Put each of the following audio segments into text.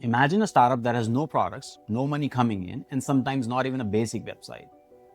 Imagine a startup that has no products, no money coming in, and sometimes not even a basic website.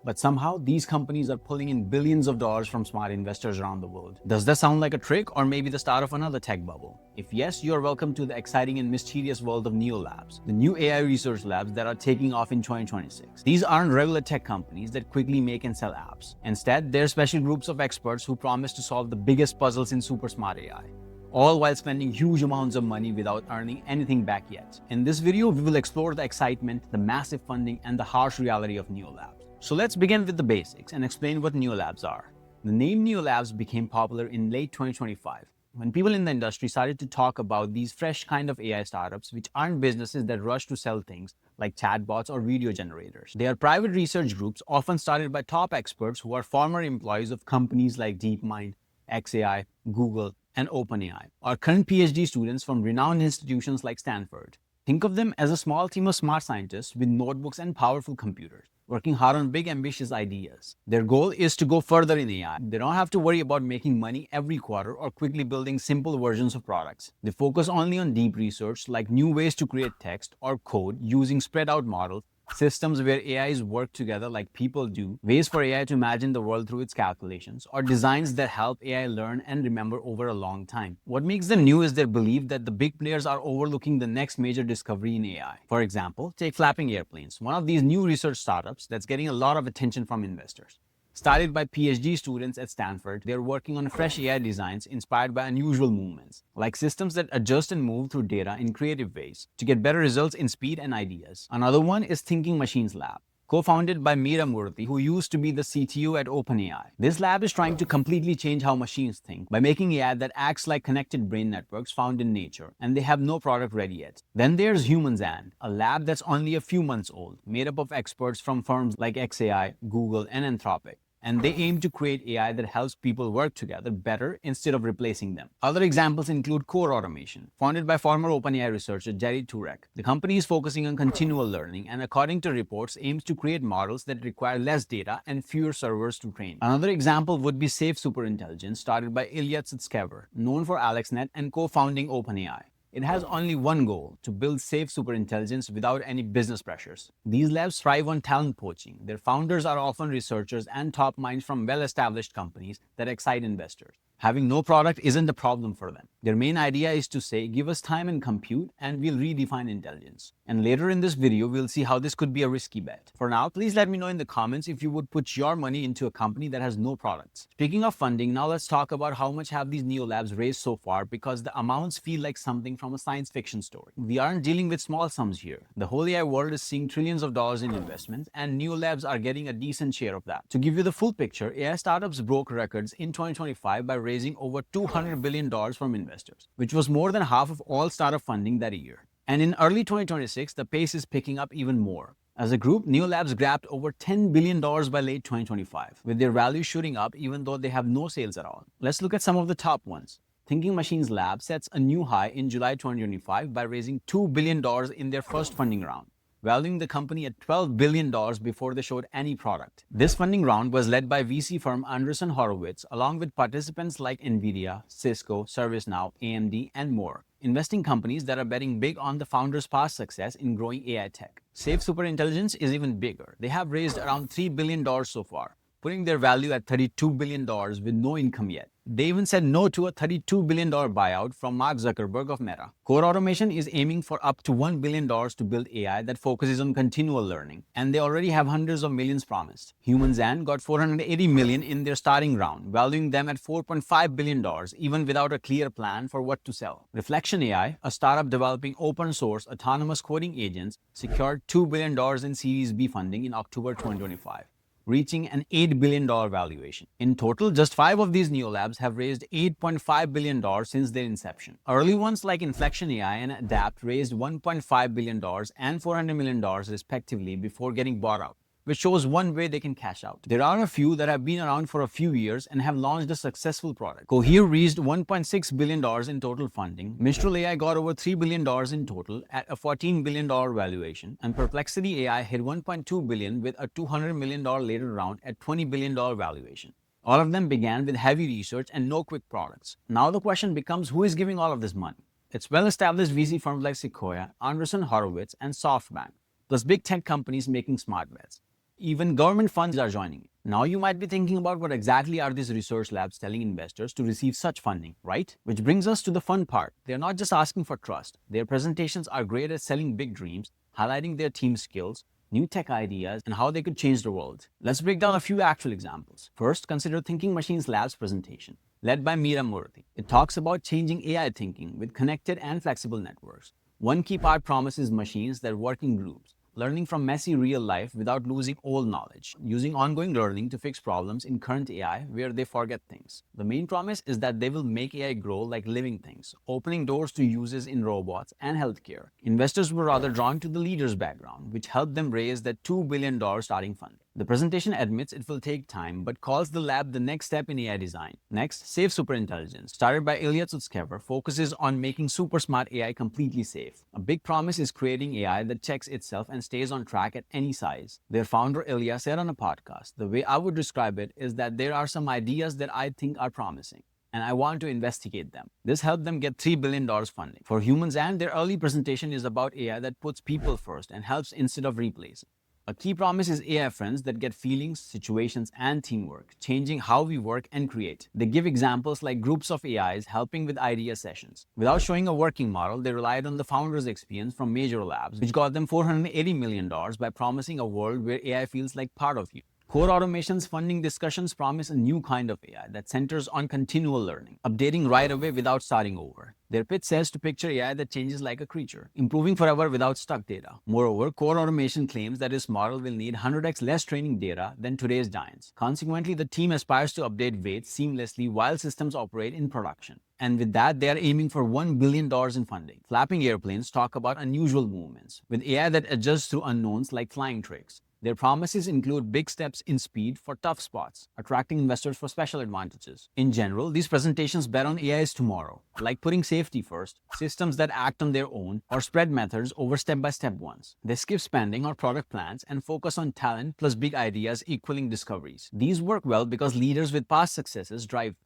But somehow, these companies are pulling in billions of dollars from smart investors around the world. Does that sound like a trick or maybe the start of another tech bubble? If yes, you are welcome to the exciting and mysterious world of NeoLabs, the new AI research labs that are taking off in 2026. These aren't regular tech companies that quickly make and sell apps. Instead, they're special groups of experts who promise to solve the biggest puzzles in super smart AI, all while spending huge amounts of money without earning anything back yet. In this video, we will explore the excitement, the massive funding, and the harsh reality of NeoLabs. So let's begin with the basics and explain what NeoLabs are. The name NeoLabs became popular in late 2025 when people in the industry started to talk about these fresh kind of AI startups, which aren't businesses that rush to sell things like chatbots or video generators. They are private research groups often started by top experts who are former employees of companies like DeepMind, XAI, Google, and OpenAI, or current PhD students from renowned institutions like Stanford. Think of them as a small team of smart scientists with notebooks and powerful computers, working hard on big ambitious ideas. Their goal is to go further in AI. They don't have to worry about making money every quarter or quickly building simple versions of products. They focus only on deep research like new ways to create text or code using spread out models, systems where AIs work together like people do, ways for AI to imagine the world through its calculations, or designs that help AI learn and remember over a long time. What makes them new is their belief that the big players are overlooking the next major discovery in AI. For example, take flapping airplanes, one of these new research startups that's getting a lot of attention from investors. Started by PhD students at Stanford, they're working on fresh AI designs inspired by unusual movements, like systems that adjust and move through data in creative ways to get better results in speed and ideas. Another one is Thinking Machines Lab, co-founded by Mira, who used to be the CTO at OpenAI. This lab is trying to completely change how machines think by making AI that acts like connected brain networks found in nature, and they have no product ready yet. Then there's HumansAnd, a lab that's only a few months old, made up of experts from firms like XAI, Google, and Anthropic, and they aim to create AI that helps people work together better instead of replacing them. Other examples include Core Automation, founded by former OpenAI researcher Jerry Turek. The company is focusing on continual learning and, according to reports, aims to create models that require less data and fewer servers to train. Another example would be Safe Superintelligence, started by Ilya Sutskever, known for AlexNet and co-founding OpenAI. It has only one goal: to build safe superintelligence without any business pressures. These labs thrive on talent poaching. Their founders are often researchers and top minds from well-established companies that excite investors. Having no product isn't a problem for them. Their main idea is to say, give us time and compute, and we'll redefine intelligence. And later in this video, we'll see how this could be a risky bet. For now, please let me know in the comments if you would put your money into a company that has no products. Speaking of funding, now let's talk about how much have these NeoLabs raised so far, because the amounts feel like something from a science fiction story. We aren't dealing with small sums here. The whole AI world is seeing trillions of dollars in investments, and NeoLabs are getting a decent share of that. To give you the full picture, AI startups broke records in 2025 by raising over $200 billion from investors, which was more than half of all startup funding that year. And in early 2026, the pace is picking up even more. As a group, NeoLabs grabbed over $10 billion by late 2025, with their value shooting up even though they have no sales at all. Let's look at some of the top ones. Thinking Machines Lab sets a new high in July 2025 by raising $2 billion in their first funding round, valuing the company at $12 billion before they showed any product. This funding round was led by VC firm Andreessen Horowitz, along with participants like NVIDIA, Cisco, ServiceNow, AMD, and more, investing companies that are betting big on the founders' past success in growing AI tech. Safe Superintelligence is even bigger. They have raised around $3 billion so far, putting their value at $32 billion with no income yet. They even said no to a $32 billion buyout from Mark Zuckerberg of Meta. Core Automation is aiming for up to $1 billion to build AI that focuses on continual learning, and they already have hundreds of millions promised. HumansAnd got $480 million in their starting round, valuing them at $4.5 billion, even without a clear plan for what to sell. Reflection AI, a startup developing open-source autonomous coding agents, secured $2 billion in Series B funding in October 2025. Reaching an $8 billion valuation. In total, just 5 of these NeoLabs have raised $8.5 billion since their inception. Early ones like Inflection AI and Adapt raised $1.5 billion and $400 million respectively before getting bought out, which shows one way they can cash out. There are a few that have been around for a few years and have launched a successful product. Cohere raised $1.6 billion in total funding. Mistral AI got over $3 billion in total at a $14 billion valuation. And Perplexity AI hit $1.2 billion with a $200 million later round at $20 billion valuation. All of them began with heavy research and no quick products. Now the question becomes, who is giving all of this money? It's well-established VC firms like Sequoia, Anderson Horowitz, and SoftBank, plus big tech companies making smart bets. Even government funds are joining it. Now you might be thinking about what exactly are these research labs telling investors to receive such funding, right? Which brings us to the fun part. They're not just asking for trust. Their presentations are great at selling big dreams, highlighting their team skills, new tech ideas, and how they could change the world. Let's break down a few actual examples. First, consider Thinking Machines Lab's presentation, led by Mira Murati. It talks about changing AI thinking with connected and flexible networks. One key part promises machines that work in groups, learning from messy real life without losing old knowledge, using ongoing learning to fix problems in current AI where they forget things. The main promise is that they will make AI grow like living things, opening doors to uses in robots and healthcare. Investors were rather drawn to the leader's background, which helped them raise that $2 billion starting fund. The presentation admits it will take time, but calls the lab the next step in AI design. Next, Safe Superintelligence, started by Ilya Sutskever, focuses on making super smart AI completely safe. A big promise is creating AI that checks itself and stays on track at any size. Their founder Ilya said on a podcast, "The way I would describe it is that there are some ideas that I think are promising, and I want to investigate them." This helped them get $3 billion funding for humans, and their early presentation is about AI that puts people first and helps instead of replacing. A key promise is AI friends that get feelings, situations, and teamwork, changing how we work and create. They give examples like groups of AIs helping with idea sessions. Without showing a working model, they relied on the founders' experience from major labs, which got them $480 million by promising a world where AI feels like part of you. Core Automation's funding discussions promise a new kind of AI that centers on continual learning, updating right away without starting over. Their pitch says to picture AI that changes like a creature, improving forever without stuck data. Moreover, Core Automation claims that its model will need 100x less training data than today's giants. Consequently, the team aspires to update weights seamlessly while systems operate in production. And with that, they are aiming for $1 billion in funding. Flapping airplanes talk about unusual movements, with AI that adjusts through unknowns like flying tricks. Their promises include big steps in speed for tough spots, attracting investors for special advantages. In general, these presentations bet on AI's tomorrow, like putting safety first, systems that act on their own, or spread methods over step-by-step ones. They skip spending or product plans and focus on talent plus big ideas equaling discoveries. These work well because leaders with past successes drive.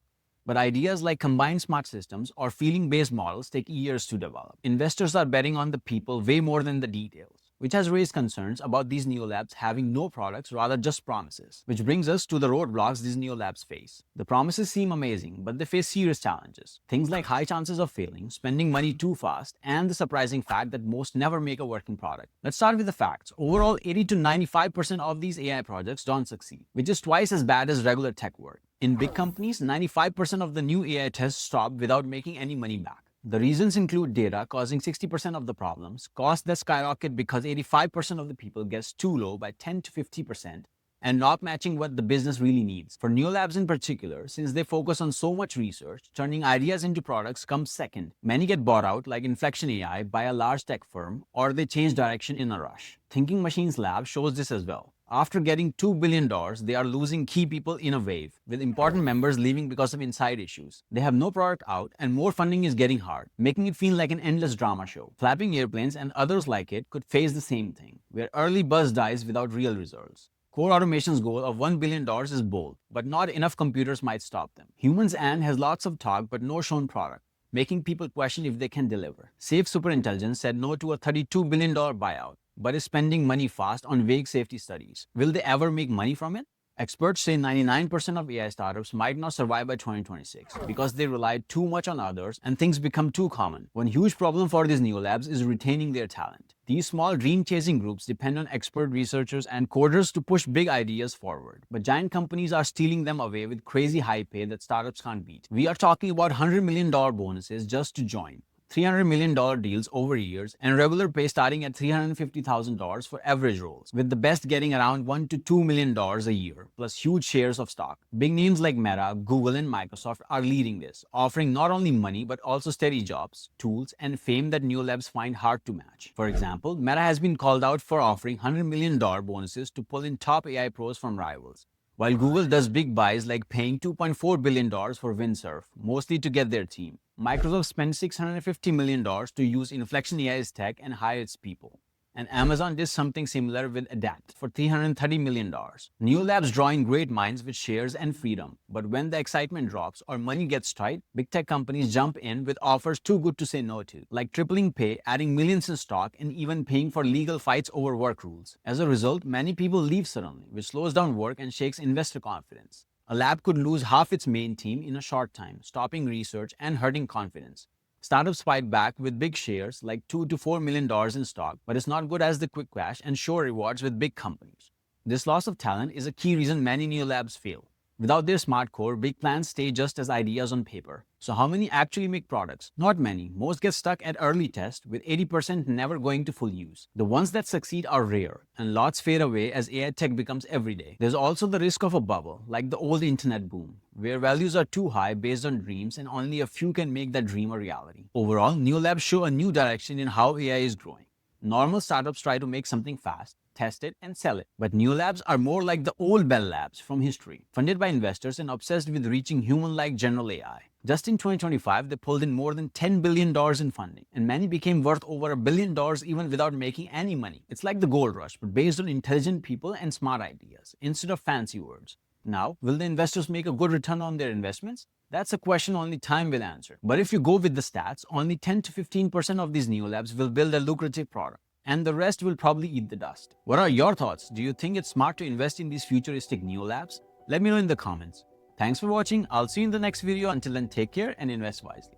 But ideas like combined smart systems or feeling-based models take years to develop. Investors are betting on the people way more than the details, which has raised concerns about these NeoLabs having no products, rather just promises. Which brings us to the roadblocks these NeoLabs face. The promises seem amazing, but they face serious challenges. Things like high chances of failing, spending money too fast, and the surprising fact that most never make a working product. Let's start with the facts. Overall, 80 to 95% of these AI projects don't succeed, which is twice as bad as regular tech work. In big companies, 95% of the new AI tests stop without making any money back. The reasons include data causing 60% of the problems, costs that skyrocket because 85% of the people guess too low by 10 to 50%, and not matching what the business really needs. For NeoLabs in particular, since they focus on so much research, turning ideas into products comes second. Many get bought out, like Inflection AI, by a large tech firm, or they change direction in a rush. Thinking Machines Lab shows this as well. After getting $2 billion, they are losing key people in a wave, with important members leaving because of inside issues. They have no product out, and more funding is getting hard, making it feel like an endless drama show. Flapping Airplanes and others like it could face the same thing, where early buzz dies without real results. Core Automation's goal of $1 billion is bold, but not enough computers might stop them. Humans and has lots of talk but no shown product, making people question if they can deliver. Safe Superintelligence said no to a $32 billion buyout, but is spending money fast on vague safety studies. Will they ever make money from it? Experts say 99% of AI startups might not survive by 2026 because they rely too much on others and things become too common. One huge problem for these NeoLabs is retaining their talent. These small dream-chasing groups depend on expert researchers and coders to push big ideas forward, but giant companies are stealing them away with crazy high pay that startups can't beat. We are talking about $100 million bonuses just to join, $300 million deals over years, and regular pay starting at $350,000 for average roles, with the best getting around $1 to $2 million a year, plus huge shares of stock. Big names like Meta, Google, and Microsoft are leading this, offering not only money but also steady jobs, tools, and fame that NeoLabs find hard to match. For example, Meta has been called out for offering $100 million bonuses to pull in top AI pros from rivals, while Google does big buys like paying $2.4 billion for Windsurf, mostly to get their team. Microsoft spent $650 million to use Inflection AI's tech and hire its people. And Amazon did something similar with Adapt for $330 million. NeoLabs draw in great minds with shares and freedom. But when the excitement drops or money gets tight, big tech companies jump in with offers too good to say no to, like tripling pay, adding millions in stock, and even paying for legal fights over work rules. As a result, many people leave suddenly, which slows down work and shakes investor confidence. A lab could lose half its main team in a short time, stopping research and hurting confidence. Startups fight back with big shares like $2 to $4 million in stock, but it's not good as the quick cash and sure rewards with big companies. This loss of talent is a key reason many new labs fail. Without their smart core, big plans stay just as ideas on paper. So how many actually make products? Not many. Most get stuck at early test, with 80% never going to full use. The ones that succeed are rare, and lots fade away as AI tech becomes everyday. There's also the risk of a bubble, like the old internet boom, where values are too high based on dreams and only a few can make that dream a reality. Overall, new labs show a new direction in how AI is growing. Normal startups try to make something fast, test it, and sell it. But new labs are more like the old Bell Labs from history, funded by investors and obsessed with reaching human-like general AI. Just in 2025, they pulled in more than $10 billion in funding, and many became worth over $1 billion even without making any money. It's like the gold rush, but based on intelligent people and smart ideas, instead of fancy words. Now, will the investors make a good return on their investments? That's a question only time will answer. But if you go with the stats, only 10 to 15% of these new labs will build a lucrative product, and the rest will probably eat the dust. What are your thoughts? Do you think it's smart to invest in these futuristic new labs? Let me know in the comments. Thanks for watching. I'll see you in the next video. Until then, take care and invest wisely.